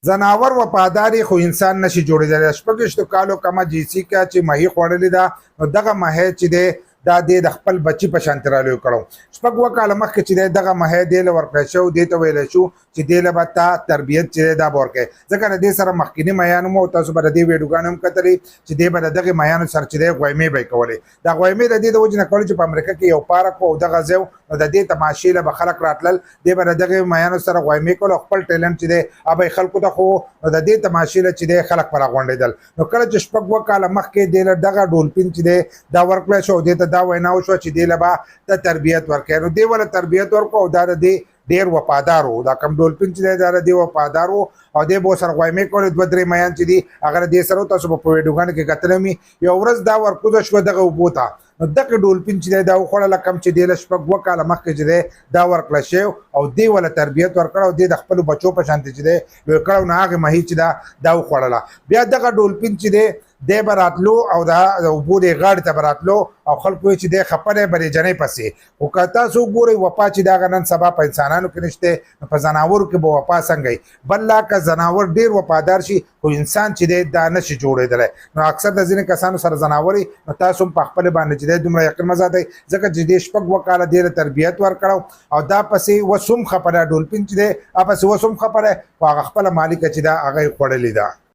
زناور وفاداری خو انسان نشي جوړېدلی. شپږویشتو کالو کمه جیسیکا چې مهي خوړلې ده نو دغه مهی چې دی دا د خپل بچی په شانتي رالوی کړو. شپږ اووه کاله مخکې چې دی دغه مهی دې له ورکړی شو، دې ته ویلی شو چې دې له به تا تربیت چې دی دا به ورکوې. ځکه د دې سره مخکیني مهیانو مو تاسو به د دې ویډیوګانې هم کتلې چې دې به د دغې مهیانو سره چې دی غویمې به یې کولې. دا غویمې د دې د وجې نه کولې چې په امریکا کې یو پارک و او دغه ځای و، نو د دې تماشې له به خلک راتلل، دې به د دغې مهیانو سره غویمې کول او خپل ټیلنټ چې دی هغه یې خلکو ته ښوو. نو د دې تماشې له چې دی خلک به راغونډېدل. نو کله چې شپږ اووه کاله مخکې دې له دغه ډولفین چې دی دا ورکړی شو او دې ته دا وینا وشوه چې دې له به ته تربیت ورکوې. نو دې ولې تربیت ورکړو او دا د دې ډېر وفادار و. دا کم ډولفین چې دی دا د دې وفادار و او دې به ورسره غویمې کولې. دوه درې میان چې دي هغه د دې سره تاسو به په ویډیوګانو کې کتلی وي. یوه ورځ دا ورکوزه شوه دغه اوبو ته، نو دغه ډولفین چې دی دا وخوړله کم چې دې له شپږ اووه کاله مخکې چې دی دا ورکړه شوی او دې ولې تربیت ورکړه او دې د خپلو بچو په شانتې چې دی لوی کړه. نو هغې مهي چې دا وخوړله. بیا دغه ډولفین چې دی دی به راتلو او د اوبو دې غاړې ته به راتلو او خلکو یې چې دی خپه دی بریجنۍ پسې. خو که تاسو وګورئ وفا چې دغه نن سبا په انسانانو کې نشته، نو په ځناورو کې به وفا څنګه وي؟ بل لا که ځناور ډېر وفادار شي خو انسان چې دی دا نشي جوړېدلی. نو اکثر د ځینې کسانو سره ځناور وي، نو تاسو هم په خپلې باندې چې دی دومره یقین مه ساتئ، ځکه چې دې شپږ اووه کاله دې له تربیت ورکړو او دا پسې اوس هم خپه دی. ډولفین چې دی هغه پسې اوس هم خپه دی، خو هغه خپله مالکه چې ده هغه یې خوړلې ده.